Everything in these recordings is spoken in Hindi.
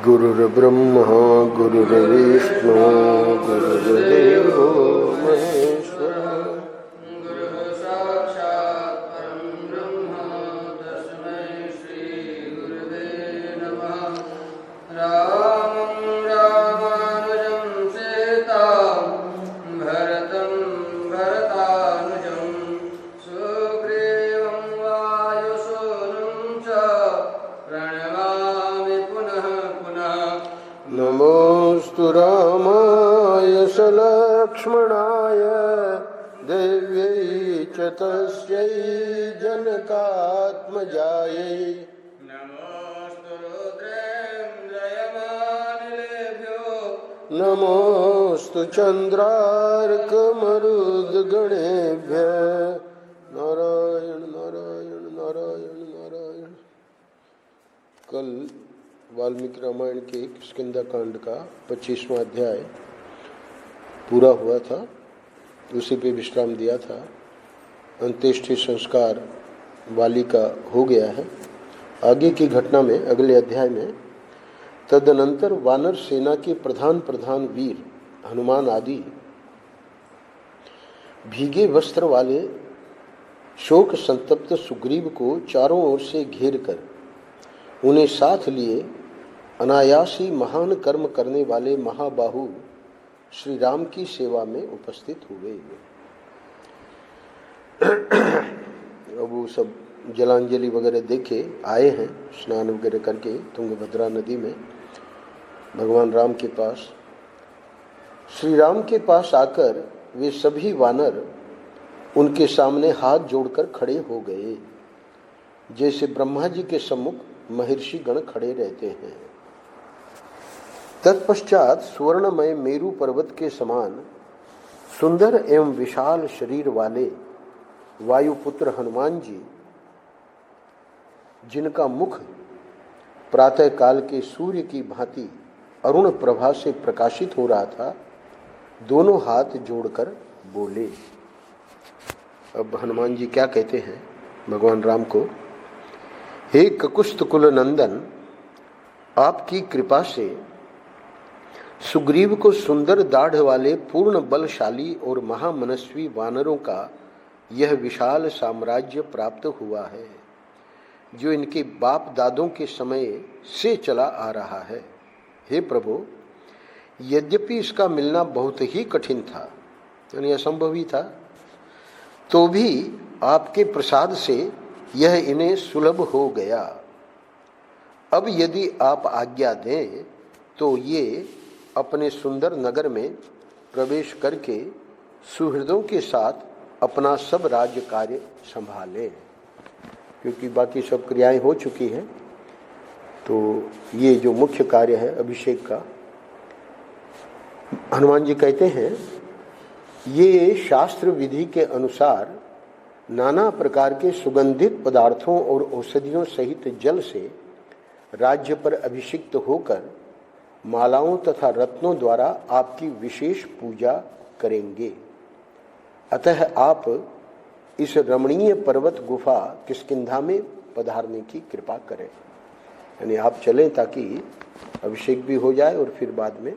गुरुर्ब्रह्मा गुरुर्विष्णु गुरुर्देवो महेश्वरः। गुरुः साक्षात् परं ब्रह्म तस्मै श्री गुरुवे नमः। रामं रामानुजं सीतां भरतं भरतानुजं सुग्रीवं वायुसूनुं च प्रणमामि पुनः पुनः। नमोऽस्तु रामाय सलक्ष्मणाय देव्यै च तस्यै जनकात्मजायै। नमोऽस्तु रुद्रेन्द्रयमानिलेभ्यो नमोऽस्तु चन्द्रार्कमरुद्गणेभ्यः। नारायण नारायण नारायण नारायण। कल वाल्मीकि रामायण के किष्किंधा कांड का 25वां अध्याय पूरा हुआ था, उसी पे विश्राम दिया था। अंत्येष्टि संस्कार वाली का हो गया है। आगे की घटना में अगले अध्याय में तदनंतर वानर सेना के प्रधान वीर हनुमान आदि भीगे वस्त्र वाले शोक संतप्त सुग्रीव को चारों ओर से घेर कर उन्हें साथ लिए अनायासी महान कर्म करने वाले महाबाहु श्री राम की सेवा में उपस्थित हुए। अब वो सब जलांजलि वगैरह देके आए हैं, स्नान वगैरह करके तुंगभद्रा नदी में भगवान राम के पास। श्री राम के पास आकर वे सभी वानर उनके सामने हाथ जोड़कर खड़े हो गए, जैसे ब्रह्मा जी के सम्मुख महर्षि गण खड़े रहते हैं। तत्पश्चात स्वर्णमय मेरु पर्वत के समान सुंदर एवं विशाल शरीर वाले वायुपुत्र हनुमान जी, जिनका मुख प्रातः काल के सूर्य की भांति अरुण प्रभा से प्रकाशित हो रहा था, दोनों हाथ जोड़कर बोले। अब हनुमान जी क्या कहते हैं भगवान राम को? हे ककुस्त कुल नंदन, आपकी कृपा से सुग्रीव को सुंदर दाढ़ वाले पूर्ण बलशाली और महामनस्वी वानरों का यह विशाल साम्राज्य प्राप्त हुआ है, जो इनके बाप दादों के समय से चला आ रहा है। हे प्रभु, यद्यपि इसका मिलना बहुत ही कठिन था, यानी असंभव ही था, तो भी आपके प्रसाद से यह इन्हें सुलभ हो गया। अब यदि आप आज्ञा दें तो ये अपने सुंदर नगर में प्रवेश करके सुहृदों के साथ अपना सब राज्य कार्य संभालें, क्योंकि बाकी सब क्रियाएं हो चुकी हैं। तो ये जो मुख्य कार्य है अभिषेक का, हनुमान जी कहते हैं, ये शास्त्र विधि के अनुसार नाना प्रकार के सुगंधित पदार्थों और औषधियों सहित जल से राज्य पर अभिषिक्त होकर मालाओं तथा रत्नों द्वारा आपकी विशेष पूजा करेंगे। अतः आप इस रमणीय पर्वत गुफा किष्किंधा में पधारने की कृपा करें। यानी आप चलें ताकि अभिषेक भी हो जाए और फिर बाद में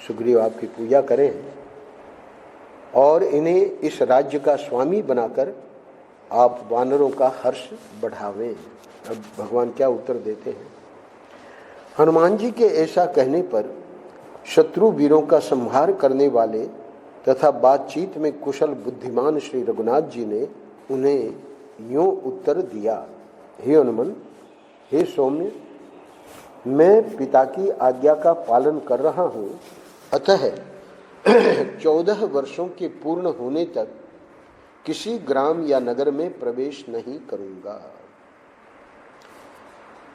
सुग्रीव आपकी पूजा करें और इन्हें इस राज्य का स्वामी बनाकर आप वानरों का हर्ष बढ़ावें। अब भगवान क्या उत्तर देते हैं? हनुमान जी के ऐसा कहने पर शत्रु वीरों का संहार करने वाले तथा बातचीत में कुशल बुद्धिमान श्री रघुनाथ जी ने उन्हें यूं उत्तर दिया। हे हनुमान, हे सौम्य, मैं पिता की आज्ञा का पालन कर रहा हूँ, अतः 14 वर्षों के पूर्ण होने तक किसी ग्राम या नगर में प्रवेश नहीं करूंगा।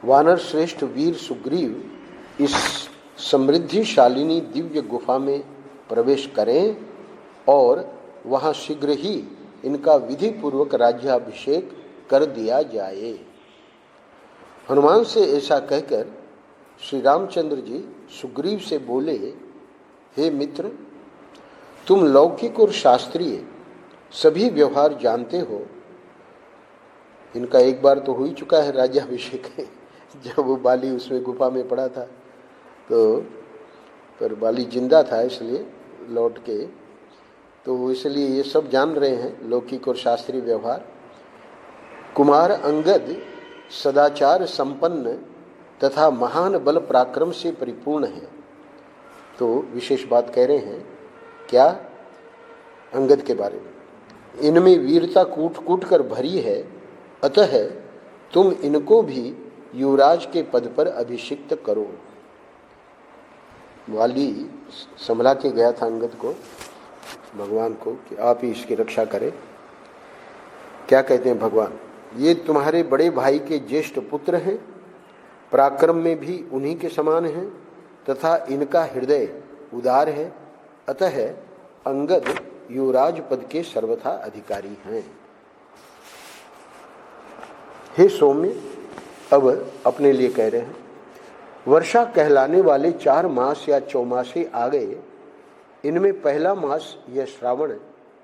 वानर श्रेष्ठ वीर सुग्रीव इस समृद्धिशालिनी दिव्य गुफा में प्रवेश करें और वहां शीघ्र ही इनका विधि पूर्वक राज्याभिषेक कर दिया जाए। हनुमान से ऐसा कहकर श्री रामचंद्र जी सुग्रीव से बोले, हे मित्र, तुम लौकिक और शास्त्रीय सभी व्यवहार जानते हो। इनका एक बार तो हो ही चुका है राज्याभिषेक, जब वो बाली उसमें गुफा में पड़ा था तो पर बाली जिंदा था इसलिए लौट के, तो इसलिए ये सब जान रहे हैं लौकिक और शास्त्रीय व्यवहार। कुमार अंगद सदाचार संपन्न तथा महान बल पराक्रम से परिपूर्ण है। तो विशेष बात कह रहे हैं क्या? अंगद के बारे में, इनमें वीरता कूट कूट कर भरी है, अतः तुम इनको भी युवराज के पद पर अभिषिक्त करो। वाली संभला के गया था अंगद को, भगवान को, कि आप ही इसकी रक्षा करें। क्या कहते हैं भगवान? ये तुम्हारे बड़े भाई के ज्येष्ठ पुत्र हैं, पराक्रम में भी उन्हीं के समान हैं तथा इनका हृदय उदार है, अतः अंगद युवराज पद के सर्वथा अधिकारी हैं। हे सौम्य, अब अपने लिए कह रहे हैं, वर्षा कहलाने वाले 4 मास या चौमासे आ गए। इनमें पहला मास यह श्रावण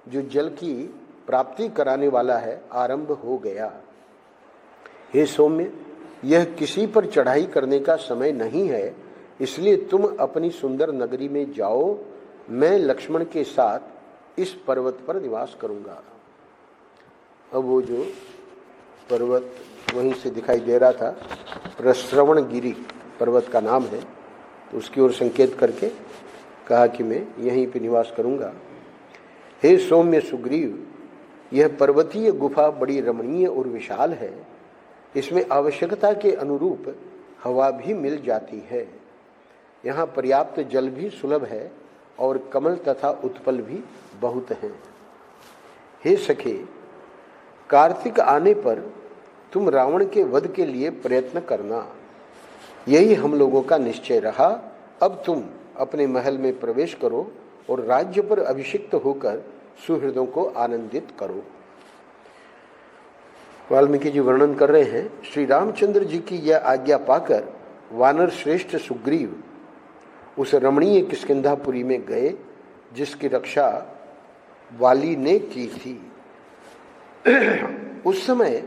जो जल की प्राप्ति कराने वाला है आरंभ हो गया। हे सौम्य, यह किसी पर चढ़ाई करने का समय नहीं है, इसलिए तुम अपनी सुंदर नगरी में जाओ। मैं लक्ष्मण के साथ इस पर्वत पर निवास करूंगा। अब वो जो पर्वत वहीं से दिखाई दे रहा था, प्रश्रवणगिरी पर्वत का नाम है, तो उसकी ओर संकेत करके कहा कि मैं यहीं पे निवास करूंगा। हे सौम्य सुग्रीव, यह पर्वतीय गुफा बड़ी रमणीय और विशाल है। इसमें आवश्यकता के अनुरूप हवा भी मिल जाती है। यहाँ पर्याप्त जल भी सुलभ है और कमल तथा उत्पल भी बहुत हैं। हे सखे, कार्तिक आने पर तुम रावण के वध के लिए प्रयत्न करना, यही हम लोगों का निश्चय रहा। अब तुम अपने महल में प्रवेश करो और राज्य पर अभिषिक्त होकर सुहृदों को आनंदित करो। वाल्मीकि जी वर्णन कर रहे हैं, श्री रामचंद्र जी की यह आज्ञा पाकर वानर श्रेष्ठ सुग्रीव उस रमणीय किष्किंधापुरी में गए जिसकी रक्षा वाली ने की थी। उस समय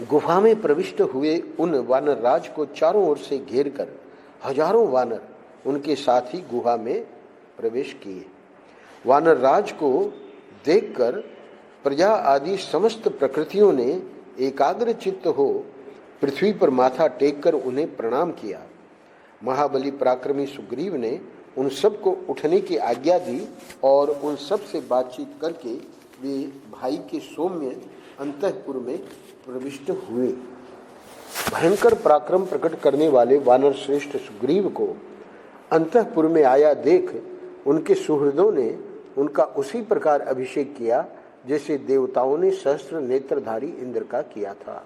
गुफा में प्रविष्ट हुए उन वानर राज को चारों ओर से घेर कर हजारों वानर उनके साथ ही गुहा में प्रवेश किए। वानर राज को देखकर प्रजा आदि समस्त प्रकृतियों ने एकाग्र चित्त हो पृथ्वी पर माथा टेककर उन्हें प्रणाम किया। महाबली पराक्रमी सुग्रीव ने उन सब को उठने की आज्ञा दी और उन सब से बातचीत करके वे भाई के सौम्य अंतःपुर में प्रविष्ट हुए। भयंकर पराक्रम प्रकट करने वाले वानर श्रेष्ठ सुग्रीव को अंतःपुर में आया देख उनके सुहृदों ने उनका उसी प्रकार अभिषेक किया जैसे देवताओं ने सहस्त्र नेत्रधारी इंद्र का किया था।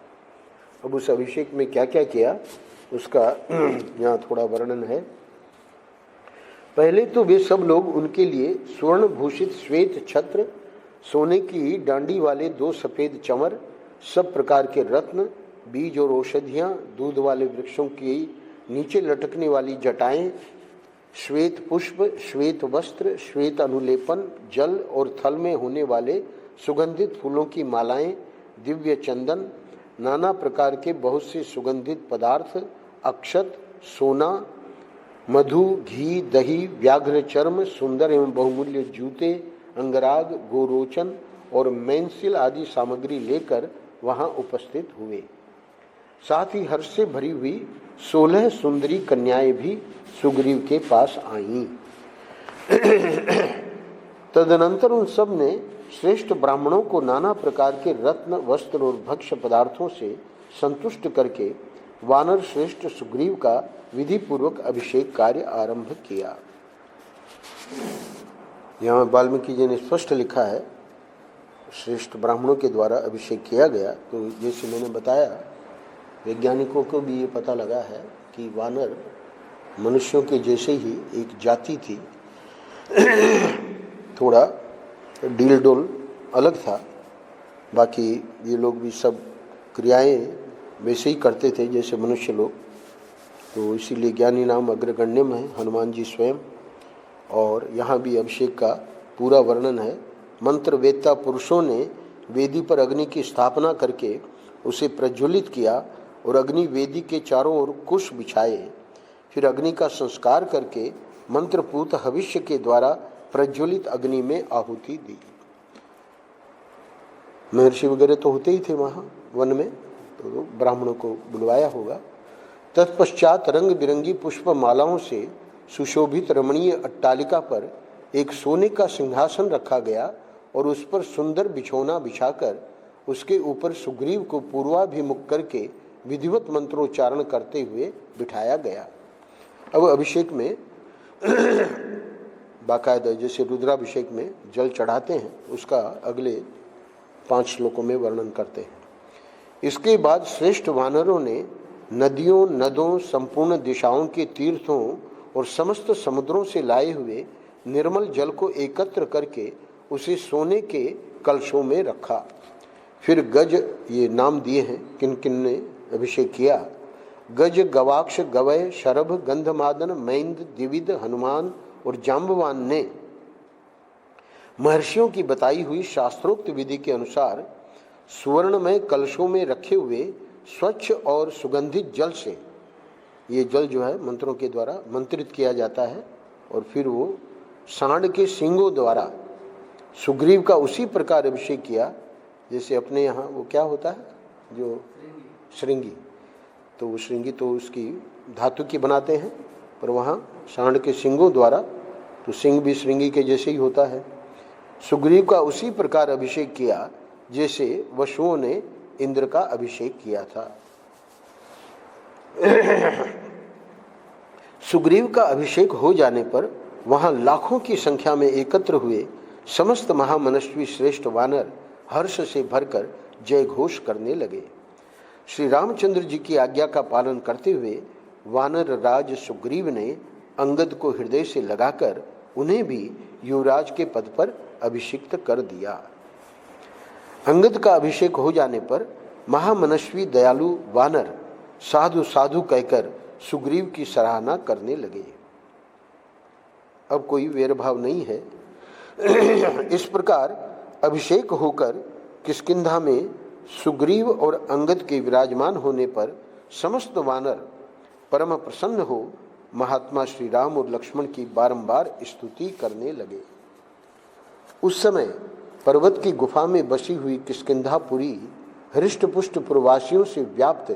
अब उस अभिषेक में क्या क्या किया उसका यहाँ थोड़ा वर्णन है। पहले तो वे सब लोग उनके लिए स्वर्ण भूषित श्वेत छत्र, सोने की डांडी वाले 2 सफेद चमर, सब प्रकार के रत्न, बीज और औषधियाँ, दूध वाले वृक्षों की नीचे लटकने वाली जटाएं, श्वेत पुष्प, श्वेत वस्त्र, श्वेत अनुलेपन, जल और थल में होने वाले सुगंधित फूलों की मालाएं, दिव्य चंदन, नाना प्रकार के बहुत से सुगंधित पदार्थ, अक्षत, सोना, मधु, घी, दही, व्याघ्र चर्म, सुंदर एवं बहुमूल्य जूते, अंगराग, गोरोचन और मैंसिल आदि सामग्री लेकर वहां उपस्थित हुए। साथ ही हर्ष से भरी हुई 16 सुंदरी कन्याएं भी सुग्रीव के पास आईं। तदनंतर उन सब ने श्रेष्ठ ब्राह्मणों को नाना प्रकार के रत्न, वस्त्र और भक्ष्य पदार्थों से संतुष्ट करके वानर श्रेष्ठ सुग्रीव का विधि पूर्वक अभिषेक कार्य आरंभ किया। यहाँ वाल्मीकि जी ने स्पष्ट लिखा है श्रेष्ठ ब्राह्मणों के द्वारा अभिषेक किया गया। तो जैसे मैंने बताया वैज्ञानिकों को भी ये पता लगा है कि वानर मनुष्यों के जैसे ही एक जाति थी, थोड़ा डील डोल अलग था, बाकी ये लोग भी सब क्रियाएं वैसे ही करते थे जैसे मनुष्य लोग। तो इसीलिए ज्ञानी नाम अग्रगण्य में है हनुमान जी स्वयं। और यहाँ भी अभिषेक का पूरा वर्णन है। मंत्र वेत्ता पुरुषों ने वेदी पर अग्नि की स्थापना करके उसे प्रज्वलित किया और अग्नि वेदी के चारों ओर कुश बिछाए। फिर अग्नि का संस्कार करके मंत्रपूत हविष्य के द्वारा प्रज्वलित अग्नि में आहुति दी। महर्षि वगैरह तो होते ही थे वहाँ वन में, तो ब्राह्मणों को बुलवाया होगा। तत्पश्चात रंग बिरंगी पुष्प मालाओं से सुशोभित रमणीय अट्टालिका पर एक सोने का सिंहासन रखा गया और उस पर सुंदर बिछौना बिछाकर उसके ऊपर सुग्रीव को पूर्वाभिमुख करके विधिवत मंत्रोच्चारण करते हुए बिठाया गया। अब अभिषेक में बाकायदा जैसे रुद्राभिषेक में जल चढ़ाते हैं, उसका अगले 5 श्लोकों में वर्णन करते हैं। इसके बाद श्रेष्ठ वानरों ने नदियों, नदों, संपूर्ण दिशाओं के तीर्थों और समस्त समुद्रों से लाए हुए निर्मल जल को एकत्र करके उसे सोने के कलशों में रखा। फिर गज, ये नाम दिए हैं किन किन ने अभिषेक किया। गज, गवाक्ष, गवय, शरभ, गंधमादन, मैंद, द्विविद, हनुमान और जाम्बवान ने महर्षियों की बताई हुई शास्त्रोक्त विधि के अनुसार सुवर्णमय कलशों में रखे हुए स्वच्छ और सुगंधित जल से, ये जल जो है मंत्रों के द्वारा मंत्रित किया जाता है और फिर वो सांड के सींगों द्वारा सुग्रीव का उसी प्रकार अभिषेक किया जैसे अपने यहाँ वो क्या होता है जो श्रृंगी, तो वो श्रृंगी तो उसकी धातु की बनाते हैं, पर वहाँ सांड के सींगों द्वारा, तो सिंह भी श्रृंगी के जैसे ही होता है। सुग्रीव का उसी प्रकार अभिषेक किया जैसे वसुओं ने इंद्र का अभिषेक किया था। सुग्रीव का अभिषेक हो जाने पर वहां लाखों की संख्या में एकत्र हुए समस्त महामनस्वी श्रेष्ठ वानर हर्ष से भरकर जय घोष करने लगे। श्री रामचंद्र जी की आज्ञा का पालन करते हुए वानर राज सुग्रीव ने अंगद को हृदय से लगाकर उन्हें भी युवराज के पद पर अभिषिक्त कर दिया। अंगद का अभिषेक हो जाने पर महामनस्वी दयालु वानर साधु साधु कहकर सुग्रीव की सराहना करने लगे। अब कोई वेरभाव नहीं है। इस प्रकार अभिषेक होकर किष्किंधा में सुग्रीव और अंगद के विराजमान होने पर समस्त वानर परम प्रसन्न हो महात्मा श्री राम और लक्ष्मण की बारंबार स्तुति करने लगे। उस समय पर्वत की गुफा में बसी हुई किष्किंधापुरी हृष्ट पुष्ट प्रवासियों से व्याप्त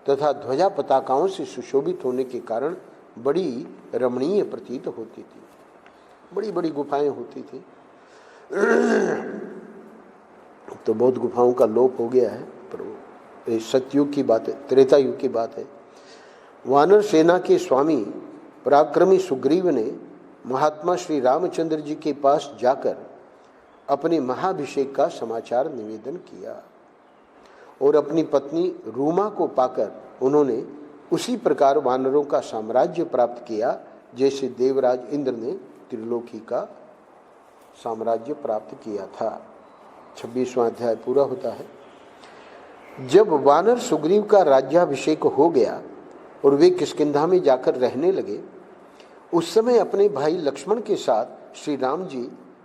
तथा ध्वजा पताकाओं से सुशोभित होने के कारण बड़ी रमणीय प्रतीत होती थी। बड़ी बड़ी गुफाएं होती थी। तो बहुत गुफाओं का लोप हो गया है, पर सतयुग की बात है, त्रेता युग की बात है। वानर सेना के स्वामी पराक्रमी सुग्रीव ने महात्मा श्री रामचंद्र जी के पास जाकर अपने महाभिषेक का समाचार निवेदन किया और अपनी पत्नी रूमा को पाकर उन्होंने उसी प्रकार वानरों का साम्राज्य प्राप्त किया जैसे देवराज इंद्र ने त्रिलोकी का साम्राज्य प्राप्त किया था। 26वां अध्याय पूरा होता है। जब वानर सुग्रीव का राज्याभिषेक हो गया और वे किष्किंधा में जाकर रहने लगे, उस समय अपने भाई लक्ष्मण के साथ श्री राम जी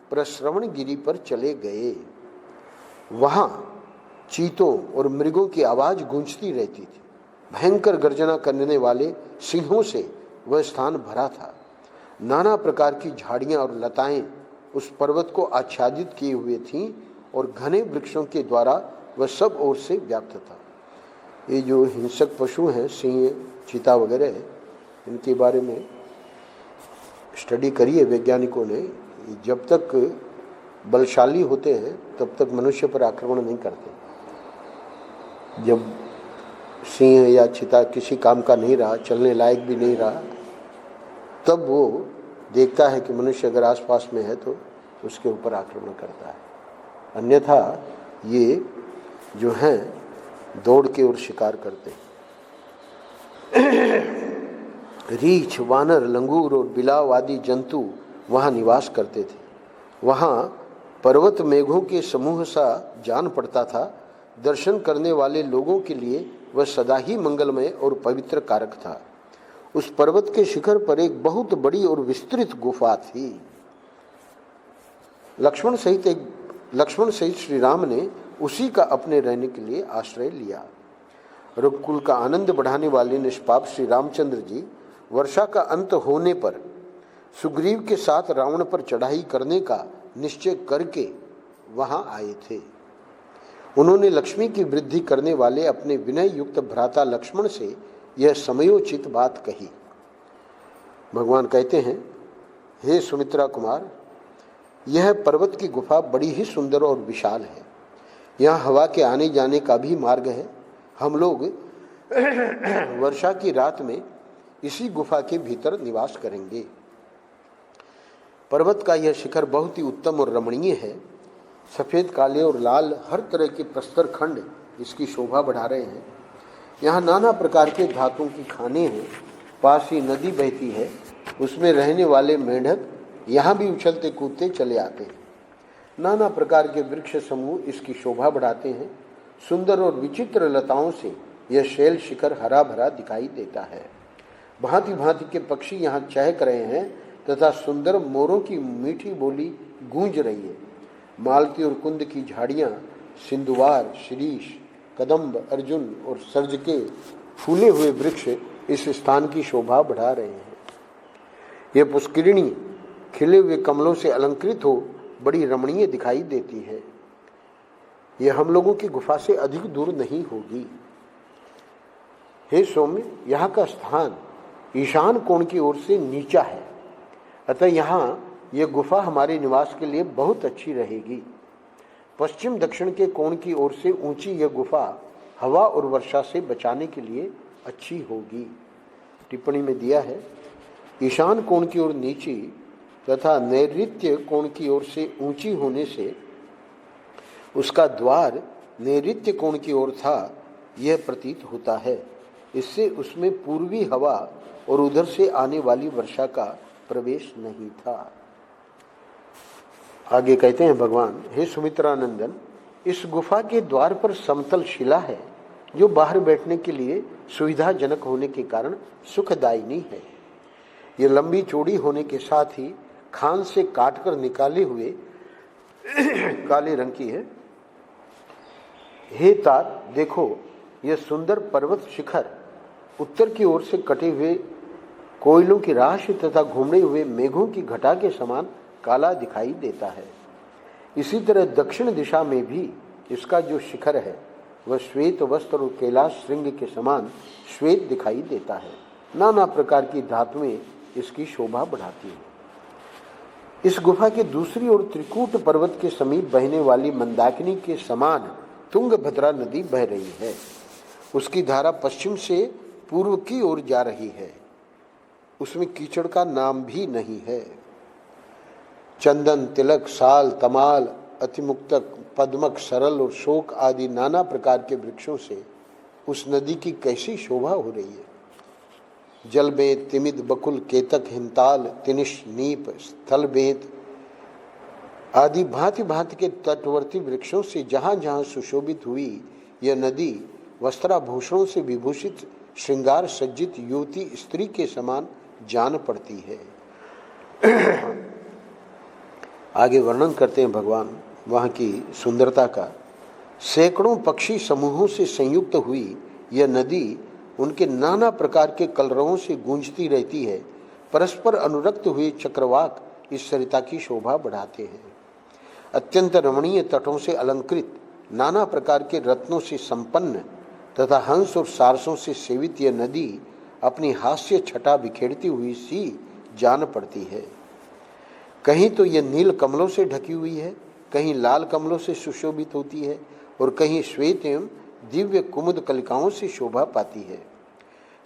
प्रश्रवण गिरी पर चले गए। वहां चीतों और मृगों की आवाज गूंजती रहती थी। भयंकर गर्जना करने वाले सिंहों से वह स्थान भरा था। नाना प्रकार की झाड़ियां और लताएं उस पर्वत को आच्छादित किए हुए थीं और घने वृक्षों के द्वारा वह सब ओर से व्याप्त था। ये जो हिंसक पशु हैं, सिंह, चीता वगैरह, इनके बारे में स्टडी करिए वैज्ञानिकों ने। जब तक बलशाली होते हैं तब तक मनुष्य पर आक्रमण नहीं करते। जब सिंह या चीता किसी काम का नहीं रहा, चलने लायक भी नहीं रहा, तब वो देखता है कि मनुष्य अगर आसपास में है तो उसके ऊपर आक्रमण करता है। अन्यथा ये जो हैं दौड़ के और शिकार करते हैं। रीछ, वानर, लंगूर और बिलाव आदि जंतु वहाँ निवास करते थे। वहाँ पर्वत मेघों के समूह सा जान पड़ता था। दर्शन करने वाले लोगों के लिए वह सदा ही मंगलमय और पवित्र कारक था। उस पर्वत के शिखर पर एक बहुत बड़ी और विस्तृत गुफा थी। लक्ष्मण सहित श्री राम ने उसी का अपने रहने के लिए आश्रय लिया। रघुकुल का आनंद बढ़ाने वाले निष्पाप श्री रामचंद्र जी वर्षा का अंत होने पर सुग्रीव के साथ रावण पर चढ़ाई करने का निश्चय करके वहां आए थे। उन्होंने लक्ष्मी की वृद्धि करने वाले अपने विनय युक्त भ्राता लक्ष्मण से यह समयोचित बात कही। भगवान कहते हैं, हे सुमित्रा कुमार, यह पर्वत की गुफा बड़ी ही सुंदर और विशाल है। यहाँ हवा के आने जाने का भी मार्ग है। हम लोग वर्षा की रात में इसी गुफा के भीतर निवास करेंगे। पर्वत का यह शिखर बहुत ही उत्तम और रमणीय है। सफ़ेद, काले और लाल हर तरह के प्रस्तर खंड इसकी शोभा बढ़ा रहे हैं। यहाँ नाना प्रकार के धातुओं की खानें हैं। पास ही नदी बहती है, उसमें रहने वाले मेंढक यहाँ भी उछलते कूदते चले आते हैं। नाना प्रकार के वृक्ष समूह इसकी शोभा बढ़ाते हैं। सुंदर और विचित्र लताओं से यह शैल शिखर हरा भरा दिखाई देता है। भांति भांति के पक्षी यहाँ चहक रहे हैं तथा सुंदर मोरों की मीठी बोली गूंज रही है। मालती और कुंद की झाड़ियाँ, सिंधुवार, शिरीष, कदम्ब, अर्जुन और सर्ज के फूले हुए वृक्ष इस स्थान की शोभा बढ़ा रहे हैं। यह पुष्करिणी खिले हुए कमलों से अलंकृत हो बड़ी रमणीय दिखाई देती है। यह हम लोगों की गुफा से अधिक दूर नहीं होगी। हे सौम्य, यहाँ का स्थान ईशान कोण की ओर से नीचा है, अतः यहाँ यह गुफा हमारे निवास के लिए बहुत अच्छी रहेगी। पश्चिम दक्षिण के कोण की ओर से ऊंची यह गुफा हवा और वर्षा से बचाने के लिए अच्छी होगी। टिप्पणी में दिया है, ईशान कोण की ओर नीची तथा नैऋत्य कोण की ओर से ऊंची होने से उसका द्वार नैऋत्य कोण की ओर था, यह प्रतीत होता है। इससे उसमें पूर्वी हवा और उधर से आने वाली वर्षा का प्रवेश नहीं था। आगे कहते हैं भगवान, हे सुमित्रानंदन, इस गुफा के द्वार पर समतल शिला है जो बाहर बैठने के लिए सुविधाजनक होने के कारण सुखदायिनी है। यह लंबी चौड़ी होने के साथ ही खान से काटकर निकाले हुए काले रंग की है। हे तात, देखो, यह सुंदर पर्वत शिखर उत्तर की ओर से कटे हुए कोयलों की राशि तथा घूमने हुए मेघों की घटा के समान काला दिखाई देता है। इसी तरह दक्षिण दिशा में भी इसका जो शिखर है वह श्वेत वस्त्र और कैलाश श्रृंग के समान श्वेत दिखाई देता है। नाना प्रकार की धातुएं इसकी शोभा बढ़ाती हैं। इस गुफा के दूसरी ओर त्रिकूट पर्वत के समीप बहने वाली मंदाकिनी के समान तुंगभद्रा नदी बह रही है। उसकी धारा पश्चिम से पूर्व की ओर जा रही है। उसमें कीचड़ का नाम भी नहीं है। चंदन, तिलक, साल, तमाल, अतिमुक्तक, पद्मक, सरल और शोक आदि नाना प्रकार के वृक्षों से उस नदी की कैसी शोभा हो रही है। जलबेत, तिमिद, बकुल, केतक, हिमताल, तिनिश, नीप, स्थलबेत आदि भांति भांति के तटवर्ती वृक्षों से जहां जहां सुशोभित हुई यह नदी वस्त्राभूषणों से विभूषित श्रृंगार सज्जित युवती स्त्री के समान जान पड़ती है। आगे वर्णन करते हैं भगवान वहाँ की सुंदरता का। सैकड़ों पक्षी समूहों से संयुक्त हुई यह नदी उनके नाना प्रकार के कलरवों से गूंजती रहती है। परस्पर अनुरक्त हुए चक्रवाक इस सरिता की शोभा बढ़ाते हैं। अत्यंत रमणीय तटों से अलंकृत, नाना प्रकार के रत्नों से संपन्न तथा हंस और सारसों से सेवित यह नदी अपनी हास्य छटा बिखेरती हुई सी जान पड़ती है। कहीं तो यह नील कमलों से ढकी हुई है, कहीं लाल कमलों से सुशोभित होती है और कहीं श्वेत एवं दिव्य कुमुद कलिकाओं से शोभा पाती है।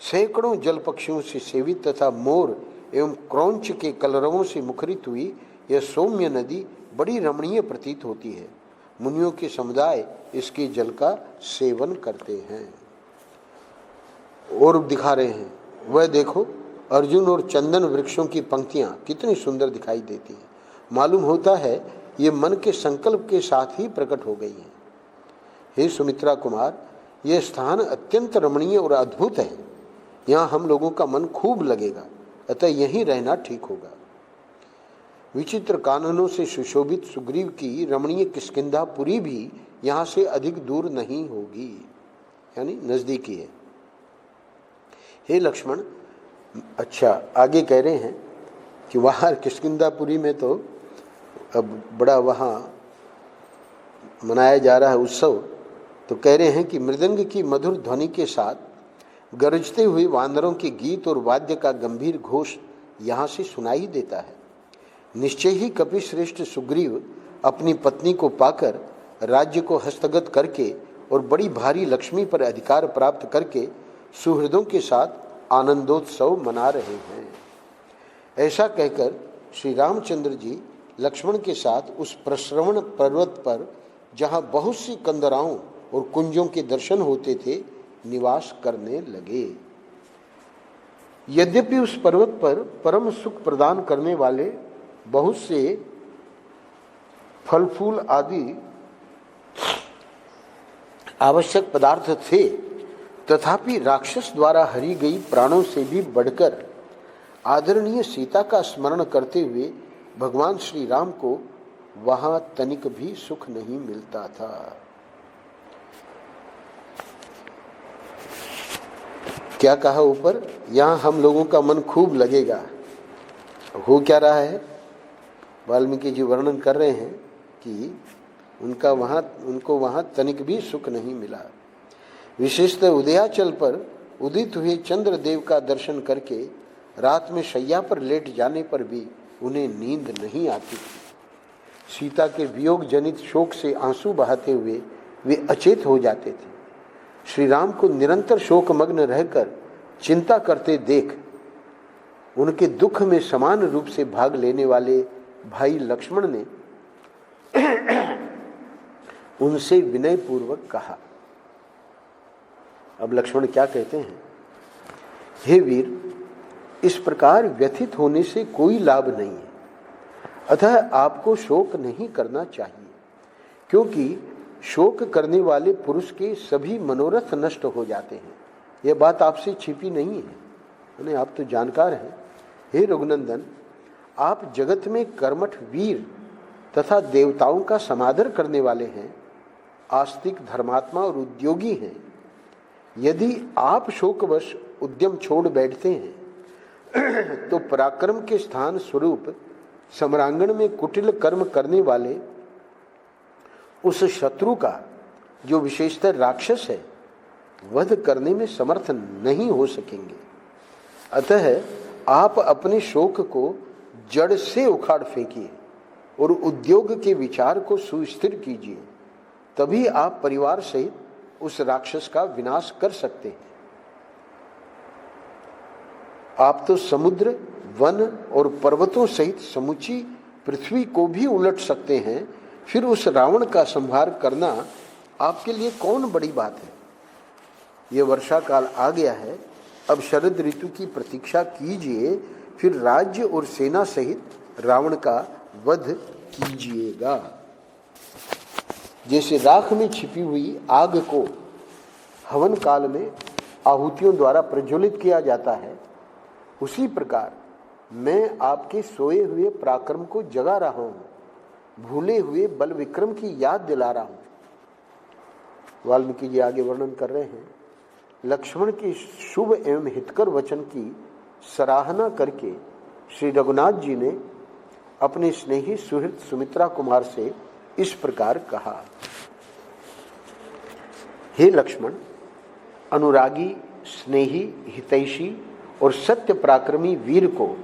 सैकड़ों जल पक्षियों से सेवित तथा मोर एवं क्रौंच के कलरवों से मुखरित हुई यह सौम्य नदी बड़ी रमणीय प्रतीत होती है। मुनियों के समुदाय इसके जल का सेवन करते हैं। और दिखा रहे हैं, वह देखो, अर्जुन और चंदन वृक्षों की पंक्तियां कितनी सुंदर दिखाई देती हैं। मालूम होता है ये मन के संकल्प के साथ ही प्रकट हो गई है। हे सुमित्रा कुमार, यह स्थान अत्यंत रमणीय और अद्भुत है। यहाँ हम लोगों का मन खूब लगेगा, अतः यहीं रहना ठीक होगा। विचित्र काननों से सुशोभित सुग्रीव की रमणीय किष्किंधापुरी भी यहाँ से अधिक दूर नहीं होगी, यानी नजदीकी है। हे लक्ष्मण, अच्छा, आगे कह रहे हैं कि वहाँ किष्किंधापुरी में तो अब बड़ा वहाँ मनाया जा रहा है उत्सव। तो कह रहे हैं कि मृदंग की मधुर ध्वनि के साथ गरजते हुए वानरों के गीत और वाद्य का गंभीर घोष यहाँ से सुनाई देता है। निश्चय ही कपिश्रेष्ठ सुग्रीव अपनी पत्नी को पाकर, राज्य को हस्तगत करके और बड़ी भारी लक्ष्मी पर अधिकार प्राप्त करके सुहृदों के साथ आनंदोत्सव मना रहे हैं। ऐसा कहकर श्री रामचंद्र जी लक्ष्मण के साथ उस प्रश्रवण पर्वत पर, जहाँ बहुत सी कंदराओं और कुंजों के दर्शन होते थे, निवास करने लगे। यद्यपि उस पर्वत पर परम सुख प्रदान करने वाले बहुत से फल फूल आदि आवश्यक पदार्थ थे, तथापि राक्षस द्वारा हरी गई प्राणों से भी बढ़कर आदरणीय सीता का स्मरण करते हुए भगवान श्री राम को वहां तनिक भी सुख नहीं मिलता था। क्या कहा ऊपर, यहां हम लोगों का मन खूब लगेगा। हो क्या रहा है, वाल्मीकि जी वर्णन कर रहे हैं कि उनको वहां तनिक भी सुख नहीं मिला। विशेषतः उदयाचल पर उदित हुए चंद्रदेव का दर्शन करके रात में शैया पर लेट जाने पर भी उन्हें नींद नहीं आती थी। सीता के वियोग जनित शोक से आंसू बहाते हुए वे अचेत हो जाते थे। श्री राम को निरंतर शोकमग्न रहकर चिंता करते देख उनके दुख में समान रूप से भाग लेने वाले भाई लक्ष्मण ने उनसे विनय पूर्वक कहा। अब लक्ष्मण क्या कहते हैं, हे वीर, इस प्रकार व्यथित होने से कोई लाभ नहीं है, अतः आपको शोक नहीं करना चाहिए, क्योंकि शोक करने वाले पुरुष के सभी मनोरथ नष्ट हो जाते हैं। यह बात आपसे छिपी नहीं है, आप तो जानकार हैं। हे रघुनंदन, आप जगत में कर्मठ वीर तथा देवताओं का समादर करने वाले हैं, आस्तिक, धर्मात्मा और उद्योगी हैं। यदि आप शोकवश उद्यम छोड़ बैठते हैं तो पराक्रम के स्थान स्वरूप सम्रांगण में कुटिल कर्म करने वाले उस शत्रु का, जो विशेषतः राक्षस है, वध करने में समर्थ नहीं हो सकेंगे। अतः आप अपने शोक को जड़ से उखाड़ फेंकिए और उद्योग के विचार को सुस्थिर कीजिए, तभी आप परिवार सहित उस राक्षस का विनाश कर सकते हैं। आप तो समुद्र, वन और पर्वतों सहित समूची पृथ्वी को भी उलट सकते हैं, फिर उस रावण का संहार करना आपके लिए कौन बड़ी बात है। यह वर्षा काल आ गया है, अब शरद ऋतु की प्रतीक्षा कीजिए, फिर राज्य और सेना सहित रावण का वध कीजिएगा। जैसे राख में छिपी हुई आग को हवन काल में आहुतियों द्वारा प्रज्वलित किया जाता है, उसी प्रकार मैं आपके सोए हुए पराक्रम को जगा रहा हूं, भूले हुए बल विक्रम की याद दिला रहा हूं। वाल्मीकि जी आगे वर्णन कर रहे हैं, लक्ष्मण के शुभ एवं हितकर वचन की सराहना करके श्री रघुनाथ जी ने अपने स्नेही सुहृद सुमित्रा कुमार से इस प्रकार कहा। हे लक्ष्मण, अनुरागी, स्नेही, हितैषी और सत्य पराक्रमी वीर को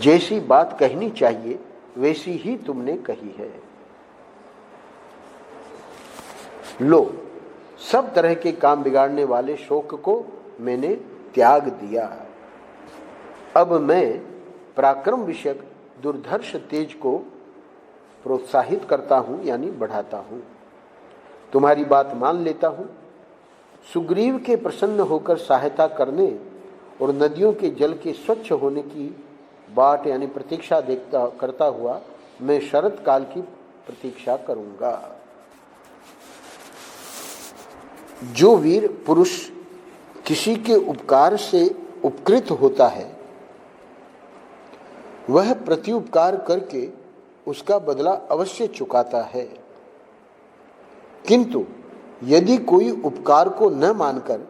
जैसी बात कहनी चाहिए वैसी ही तुमने कही है। लो, सब तरह के काम बिगाड़ने वाले शोक को मैंने त्याग दिया। अब मैं पराक्रम विषयक दुर्धर्ष तेज को प्रोत्साहित करता हूं, यानी बढ़ाता हूं। तुम्हारी बात मान लेता हूं। सुग्रीव के प्रसन्न होकर सहायता करने और नदियों के जल के स्वच्छ होने की बाट यानी प्रतीक्षा करता हुआ मैं शरद काल की प्रतीक्षा करूंगा। जो वीर पुरुष किसी के उपकार से उपकृत होता है, वह प्रत्युपकार करके उसका बदला अवश्य चुकाता है, किंतु यदि कोई उपकार को न मानकर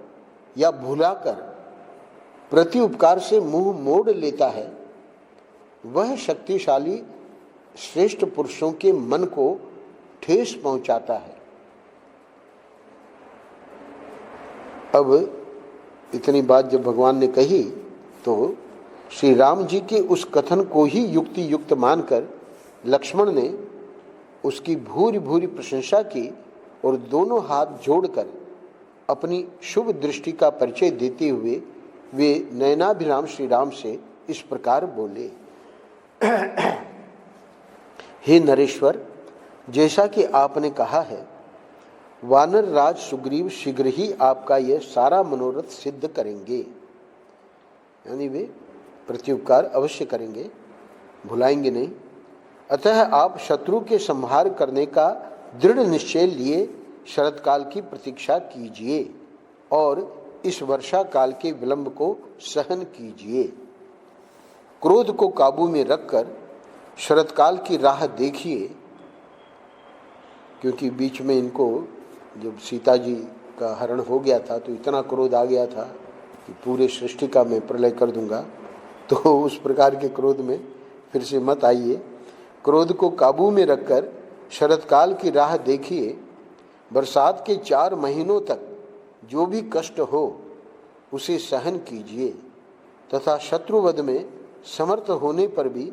या भुलाकर प्रति उपकार से मुंह मोड़ लेता है, वह शक्तिशाली श्रेष्ठ पुरुषों के मन को ठेस पहुंचाता है। अब इतनी बात जब भगवान ने कही तो श्री राम जी के उस कथन को ही युक्ति युक्त मानकर लक्ष्मण ने उसकी भूरि भूरि प्रशंसा की और दोनों हाथ जोड़कर अपनी शुभ दृष्टि का परिचय देते हुए वे नयनाभिराम श्री राम से इस प्रकार बोले। हे नरेश्वर, जैसा कि आपने कहा है, वानर राज सुग्रीव शीघ्र ही आपका यह सारा मनोरथ सिद्ध करेंगे, यानी वे प्रत्युपकार अवश्य करेंगे, भुलाएंगे नहीं। अतः आप शत्रु के संहार करने का दृढ़ निश्चय लिए शरतकाल की प्रतीक्षा कीजिए और इस वर्षा काल के विलंब को सहन कीजिए। क्रोध को काबू में रखकर शरतकाल की राह देखिए, क्योंकि बीच में इनको जब सीता जी का हरण हो गया था तो इतना क्रोध आ गया था कि पूरे सृष्टि का मैं प्रलय कर दूंगा। तो उस प्रकार के क्रोध में फिर से मत आइए। क्रोध को काबू में रखकर शरतकाल की राह देखिए। बरसात के 4 महीनों तक जो भी कष्ट हो उसे सहन कीजिए तथा शत्रुवध में समर्थ होने पर भी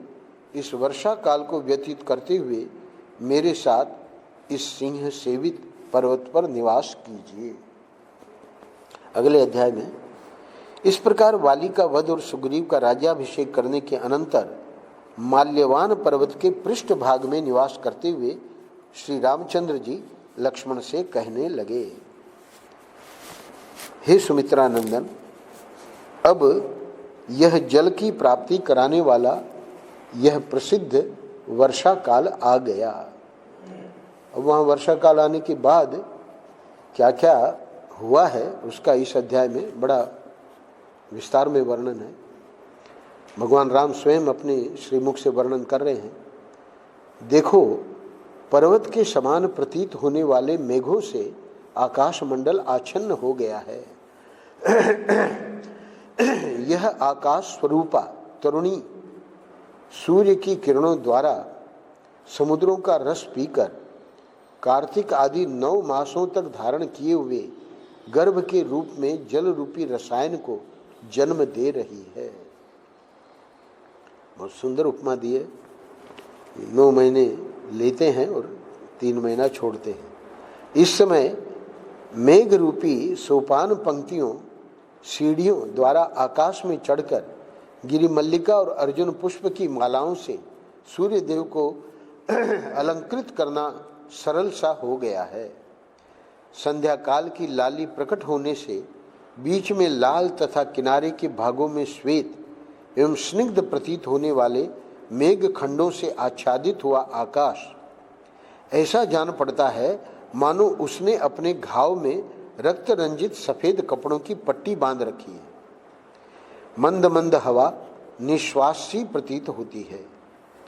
इस वर्षा काल को व्यतीत करते हुए मेरे साथ इस सिंह सेवित पर्वत पर निवास कीजिए। अगले अध्याय में इस प्रकार वाली का वध और सुग्रीव का राज्याभिषेक करने के अनंतर माल्यवान पर्वत के पृष्ठ भाग में निवास करते हुए श्री रामचंद्र जी लक्ष्मण से कहने लगे, हे सुमित्रा नंदन, अब यह जल की प्राप्ति कराने वाला यह प्रसिद्ध वर्षा काल आ गया। अब वहाँ वर्षा काल आने के बाद क्या क्या हुआ है उसका इस अध्याय में बड़ा विस्तार में वर्णन है। भगवान राम स्वयं अपने श्रीमुख से वर्णन कर रहे हैं। देखो, पर्वत के समान प्रतीत होने वाले मेघों से आकाश मंडल आच्छन्न हो गया है। यह आकाश स्वरूपा तरुणी सूर्य की किरणों द्वारा समुद्रों का रस पीकर कार्तिक आदि 9 मासों तक धारण किए हुए गर्भ के रूप में जल रूपी रसायन को जन्म दे रही है। बहुत सुंदर उपमा दी है। 9 महीने लेते हैं और 3 महीना छोड़ते हैं। इस समय मेघ रूपी सोपान पंक्तियों सीढ़ियों द्वारा आकाश में चढ़कर गिरिमल्लिका और अर्जुन पुष्प की मालाओं से सूर्य देव को अलंकृत करना सरल सा हो गया है। संध्या काल की लाली प्रकट होने से बीच में लाल तथा किनारे के भागों में श्वेत एवं स्निग्ध प्रतीत होने वाले मेघ खंडों से आच्छादित हुआ आकाश ऐसा जान पड़ता है मानो उसने अपने घाव में रक्त रंजित सफेद कपड़ों की पट्टी बांध रखी है। मंद मंद हवा निश्वास सी प्रतीत होती है।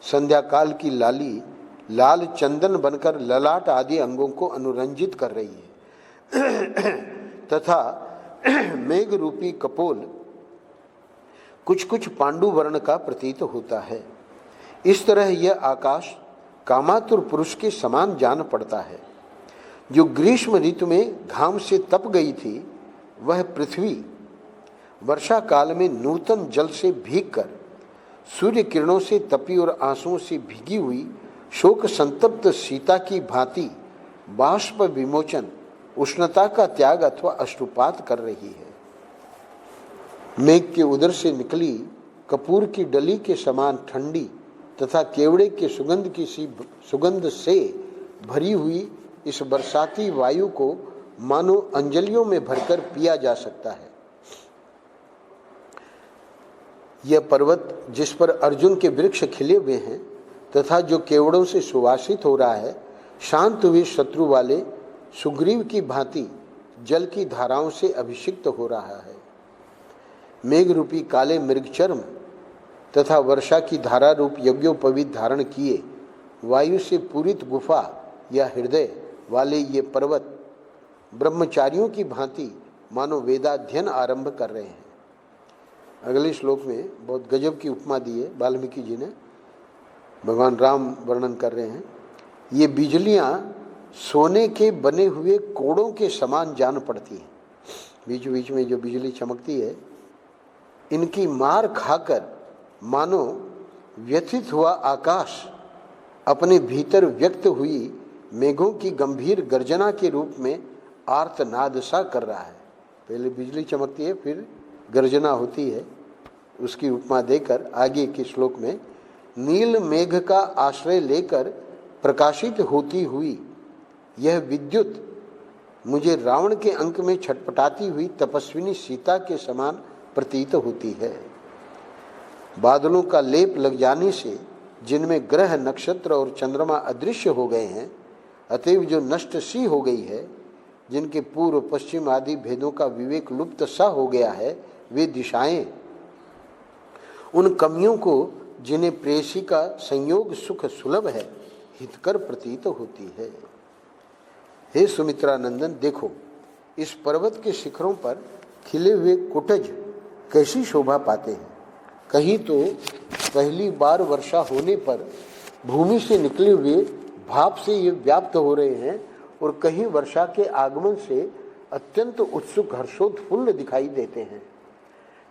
संध्या काल की लाली लाल चंदन बनकर ललाट आदि अंगों को अनुरंजित कर रही है तथा मेघ रूपी कपोल कुछ कुछ पांडु वर्ण का प्रतीत होता है। इस तरह यह आकाश कामातुर पुरुष के समान जान पड़ता है। जो ग्रीष्म ऋतु में घाम से तप गई थी वह पृथ्वी वर्षा काल में नूतन जल से भीगकर सूर्य किरणों से तपी और आंसुओं से भीगी हुई शोक संतप्त सीता की भांति बाष्प विमोचन उष्णता का त्याग अथवा अश्रुपात कर रही है। मेघ के उदर से निकली कपूर की डली के समान ठंडी तथा केवड़े के सुगंध से भरी हुई इस बरसाती वायु को मानो अंजलियों में भरकर पिया जा सकता है। यह पर्वत जिस पर अर्जुन के वृक्ष खिले हुए हैं तथा जो केवड़ों से सुवासित हो रहा है, शांत हुए शत्रु वाले सुग्रीव की भांति जल की धाराओं से अभिषिक्त हो रहा है। मेघ रूपी काले मृगचर्म तथा वर्षा की धारा रूप यज्ञोपवीत धारण किए वायु से पूरित गुफा या हृदय वाले ये पर्वत ब्रह्मचारियों की भांति मानो वेदाध्ययन आरंभ कर रहे हैं। अगले श्लोक में बहुत गजब की उपमा दी है वाल्मीकि जी ने। भगवान राम वर्णन कर रहे हैं, ये बिजलियां सोने के बने हुए कोड़ों के समान जान पड़ती हैं। बीच बीच में जो बिजली चमकती है, इनकी मार खाकर मानो व्यथित हुआ आकाश अपने भीतर व्यक्त हुई मेघों की गंभीर गर्जना के रूप में आर्तनाद सा कर रहा है। पहले बिजली चमकती है, फिर गर्जना होती है। उसकी उपमा देकर आगे के श्लोक में, नील मेघ का आश्रय लेकर प्रकाशित होती हुई यह विद्युत मुझे रावण के अंक में छटपटाती हुई तपस्विनी सीता के समान प्रतीत होती है। बादलों का लेप लग जाने से जिनमें ग्रह, नक्षत्र और चंद्रमा अदृश्य हो गए हैं, अतएव जो नष्ट सी हो गई है, जिनके पूर्व पश्चिम आदि भेदों का विवेक लुप्त सा हो गया है, वे दिशाएं उन कमियों को जिन्हें प्रेयसी का संयोग सुख सुलभ है हितकर प्रतीत होती है। हे सुमित्रा नंदन, देखो इस पर्वत के शिखरों पर खिले हुए कुटज कैसी शोभा पाते हैं। कहीं तो पहली बार वर्षा होने पर भूमि से निकले हुए भाप से ये व्याप्त हो रहे हैं, और कहीं वर्षा के आगमन से अत्यंत उत्सुक हर्षोत्फुल्ल दिखाई देते हैं।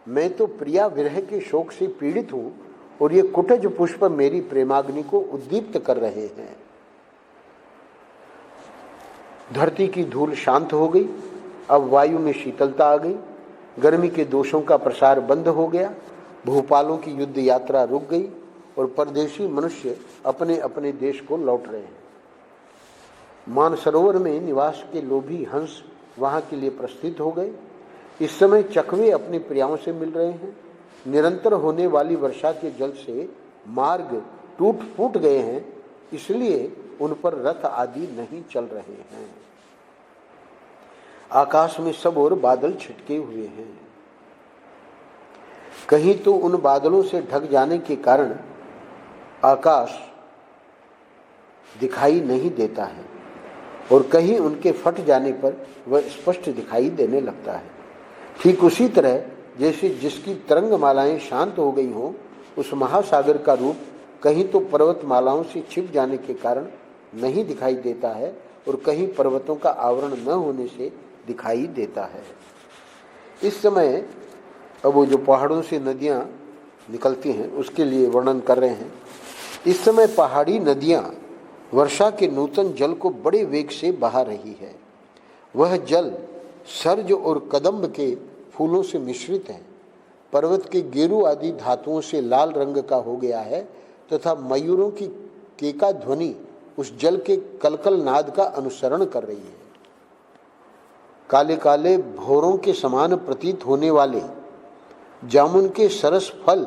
मैं तो प्रिया विरह के शोक से पीड़ित हूँ, और ये कुटज पुष्प मेरी प्रेमाग्नि को उद्दीप्त कर रहे हैं। धरती की धूल शांत हो गई, अब वायु में शीतलता आ गई, गर्मी के दोषों का प्रसार बंद हो गया, भूपालों की युद्ध यात्रा रुक गई, और परदेशी मनुष्य अपने अपने देश को लौट रहे हैं। मानसरोवर में निवास के लोभी हंस वहां के लिए प्रस्थित हो गए। इस समय चकवे अपनी प्रियाओं से मिल रहे हैं। निरंतर होने वाली वर्षा के जल से मार्ग टूट फूट गए हैं, इसलिए उन पर रथ आदि नहीं चल रहे हैं। आकाश में सब ओर बादल छिटके हुए हैं। कहीं तो उन बादलों से ढक जाने के कारण आकाश दिखाई नहीं देता है, और कहीं उनके फट जाने पर वह स्पष्ट दिखाई देने लगता है। ठीक उसी तरह जैसे जिसकी तरंगमालाएं शांत हो गई हों, उस महासागर का रूप कहीं तो पर्वतमालाओं से छिप जाने के कारण नहीं दिखाई देता है, और कहीं पर्वतों का आवरण न होने से दिखाई देता है। इस समय अब वो जो पहाड़ों से नदियां निकलती हैं उसके लिए वर्णन कर रहे हैं। इस समय पहाड़ी नदियां वर्षा के नूतन जल को बड़े वेग से बहा रही है। वह जल सर्ज और कदम्ब के फूलों से मिश्रित है, पर्वत के गेरू आदि धातुओं से लाल रंग का हो गया है, तथा मयूरों की केका ध्वनि उस जल के कलकल नाद का अनुसरण कर रही है। काले काले भौरों के समान प्रतीत होने वाले जामुन के सरस फल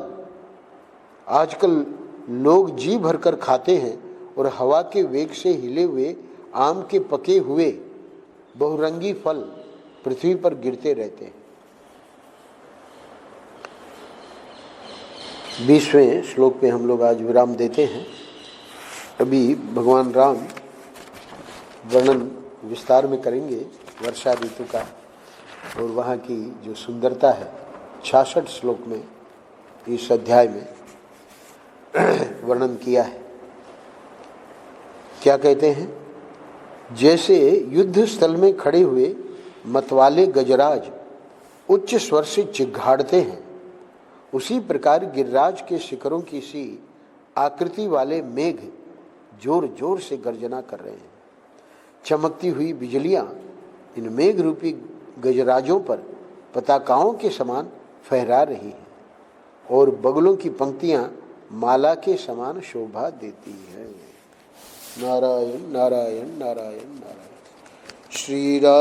आजकल लोग जी भरकर खाते हैं, और हवा के वेग से हिले हुए आम के पके हुए बहुरंगी फल पृथ्वी पर गिरते रहते हैं। 20वें श्लोक पे हम लोग आज विराम देते हैं। अभी भगवान राम वर्णन विस्तार में करेंगे वर्षा ऋतु का, और वहाँ की जो सुंदरता है 66 श्लोक में इस अध्याय में वर्णन किया है। क्या कहते हैं? जैसे युद्ध स्थल में खड़े हुए मतवाले गजराज उच्च स्वर से चिघाड़ते हैं, उसी प्रकार गिरिराज के शिखरों की सी आकृति वाले मेघ जोर जोर से गर्जना कर रहे हैं। चमकती हुई बिजलियां इन मेघ रूपी गजराजों पर पताकाओं के समान फहरा रही हैं, और बगलों की पंक्तियां माला के समान शोभा देती है। नारायण नारायण नारायण नारायण। श्री राम